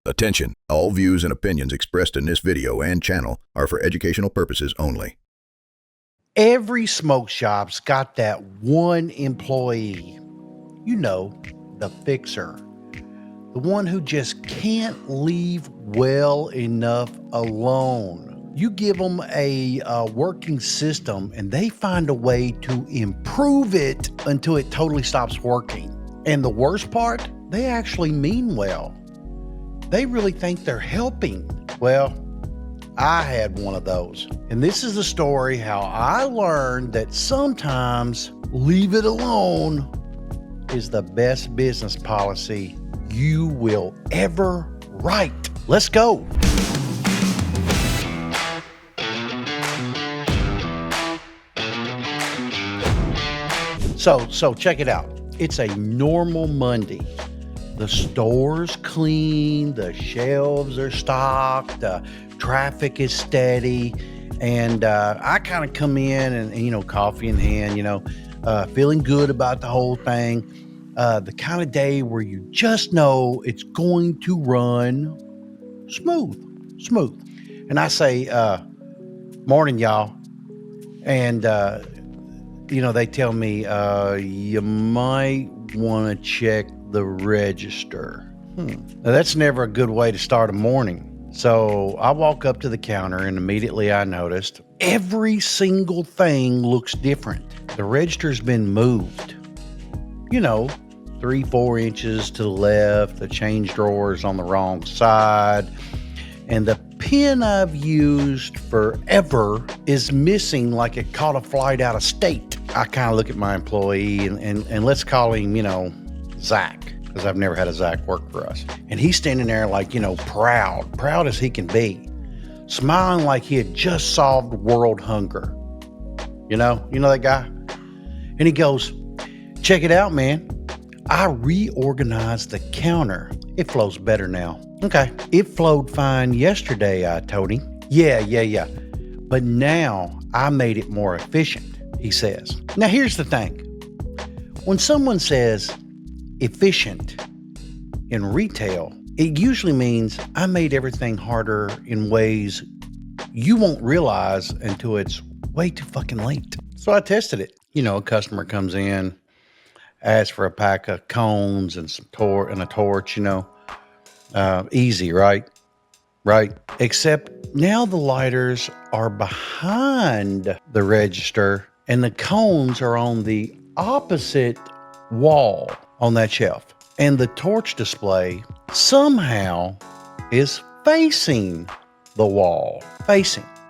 Attention, all views and opinions expressed in this video and channel are for educational purposes only. Every smoke shop's got that one employee, you know, the fixer, the one who just can't leave well enough alone. You give them a working system and they find a way to improve it until it totally stops working. And the worst part, they actually mean well. They really think they're helping. Well, I had one of those. And this is the story how I learned that sometimes leave it alone is the best business policy you will ever write. Let's go. So check it out. It's a normal Monday. The store's clean, the shelves are stocked, the traffic is steady, and I kind of come in and coffee in hand, feeling good about the whole thing. The kind of day where you just know it's going to run smooth. And I say, morning, y'all. And, they tell me, you might want to check the register. Now, that's never a good way to start a morning. So I walk up to the counter and immediately I noticed every single thing looks different. The register's been moved, 3-4 inches to the left. The change drawer's on the wrong side. And the pen I've used forever is missing like it caught a flight out of state. I kind of look at my employee and let's call him, Zach, because I've never had a Zach work for us. And he's standing there like, proud as he can be, smiling like he had just solved world hunger. You know that guy? And he goes, check it out, man. I reorganized the counter. It flows better now. Okay. It flowed fine yesterday, I told him. Yeah. But now I made it more efficient, he says. Now here's the thing. When someone says efficient in retail, it usually means I made everything harder in ways you won't realize until it's way too fucking late. So I tested it. A customer comes in, asks for a pack of cones and some a torch, easy, right? Right. Except now the lighters are behind the register and the cones are on the opposite wall on that shelf. And the torch display somehow is facing the wall.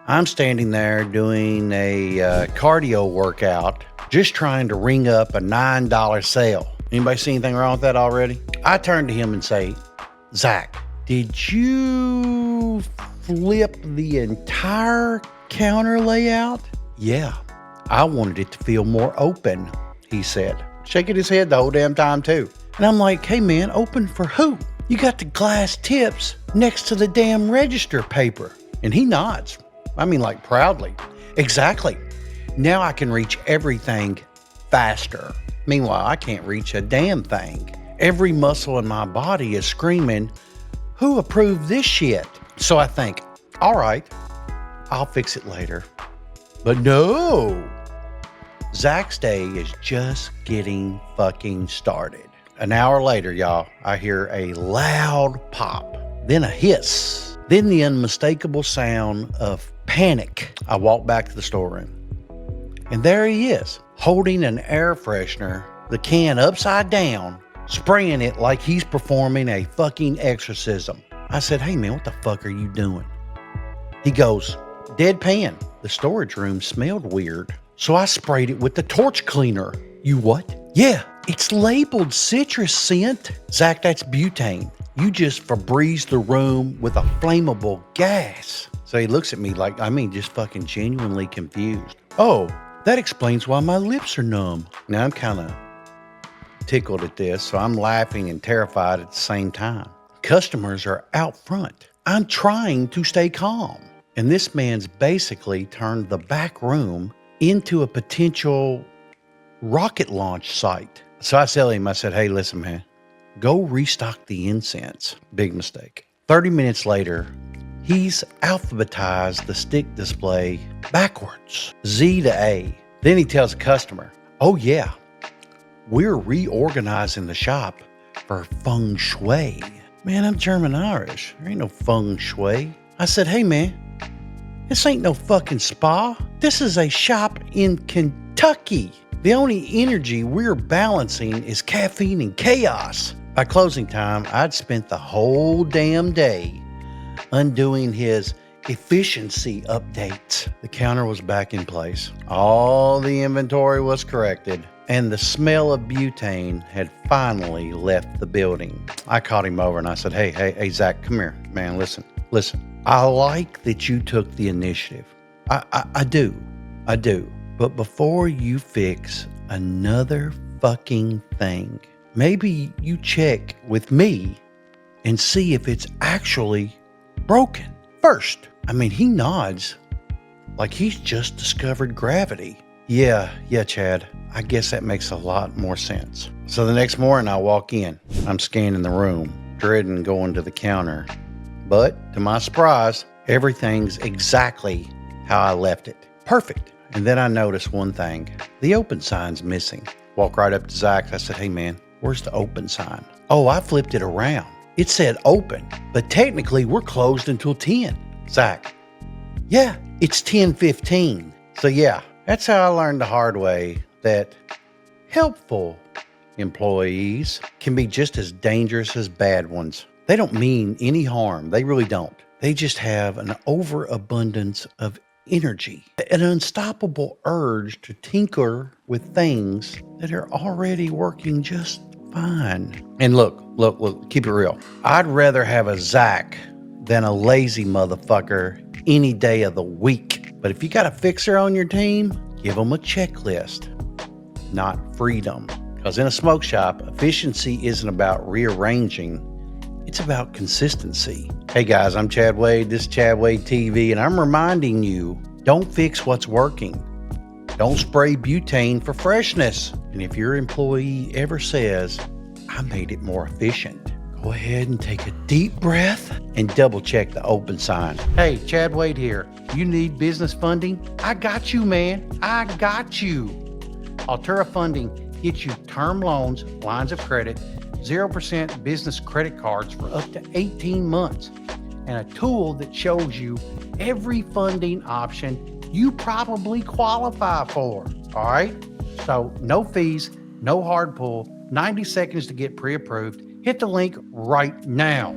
I'm standing there doing a cardio workout, just trying to ring up a $9 sale. Anybody see anything wrong with that already? I turn to him and say, Zach, did you flip the entire counter layout? Yeah, I wanted it to feel more open, he said, shaking his head the whole damn time too. And I'm like, hey man, open for who? You got the glass tips next to the damn register paper. And he nods. Like proudly. Exactly. Now I can reach everything faster. Meanwhile, I can't reach a damn thing. Every muscle in my body is screaming, who approved this shit? So I think, all right, I'll fix it later. But no, Zach's day is just getting fucking started. An hour later, y'all, I hear a loud pop, then a hiss, then the unmistakable sound of panic. I walk back to the storeroom, and there he is, holding an air freshener, the can upside down, spraying it like he's performing a fucking exorcism. I said, hey man, what the fuck are you doing? He goes, deadpan. The storage room smelled weird, so I sprayed it with the torch cleaner. You what? Yeah, it's labeled citrus scent. Zach, that's butane. You just Febrezed the room with a flammable gas. So he looks at me like, just fucking genuinely confused. Oh, that explains why my lips are numb. Now I'm kind of tickled at this, so I'm laughing and terrified at the same time. Customers are out front. I'm trying to stay calm. And this man's basically turned the back room into a potential rocket launch site. So I tell him, I said, hey, listen, man, go restock the incense. Big mistake. 30 minutes later, he's alphabetized the stick display backwards, Z to A. Then he tells the customer, oh yeah, we're reorganizing the shop for feng shui. Man, I'm German-Irish. There ain't no feng shui. I said, hey man, this ain't no fucking spa. This is a shop in Kentucky. The only energy we're balancing is caffeine and chaos. By closing time, I'd spent the whole damn day undoing his efficiency updates. The counter was back in place. All the inventory was corrected, and the smell of butane had finally left the building. I called him over and I said, hey, Zach, come here. Man, listen. I like that you took the initiative. I do. But before you fix another fucking thing, maybe you check with me and see if it's actually broken first. I mean, he nods like he's just discovered gravity. Yeah, Chad. I guess that makes a lot more sense. So the next morning I walk in. I'm scanning the room, dreading going to the counter. But to my surprise, everything's exactly how I left it. Perfect. And then I notice one thing. The open sign's missing. Walk right up to Zach. I said, hey man, where's the open sign? Oh, I flipped it around. It said open, but technically we're closed until 10. Zach, yeah, it's 10:15. So yeah, that's how I learned the hard way that helpful employees can be just as dangerous as bad ones. They don't mean any harm. They really don't. They just have an overabundance of energy, an unstoppable urge to tinker with things that are already working just fine. And look, keep it real. I'd rather have a Zach than a lazy motherfucker any day of the week. But if you got a fixer on your team, give them a checklist, not freedom. Because in a smoke shop, efficiency isn't about rearranging. It's about consistency. Hey guys, I'm Chad Wade. This is Chad Wade TV, and I'm reminding you, don't fix what's working. Don't spray butane for freshness. And if your employee ever says, I made it more efficient, go ahead and take a deep breath and double check the open sign. Hey, Chad Wade here. You need business funding? I got you, man. I got you. Altura Funding gets you term loans, lines of credit, 0% business credit cards for up to 18 months, and a tool that shows you every funding option you probably qualify for. All right? So no fees, no hard pull, 90 seconds to get pre-approved. Hit the link right now.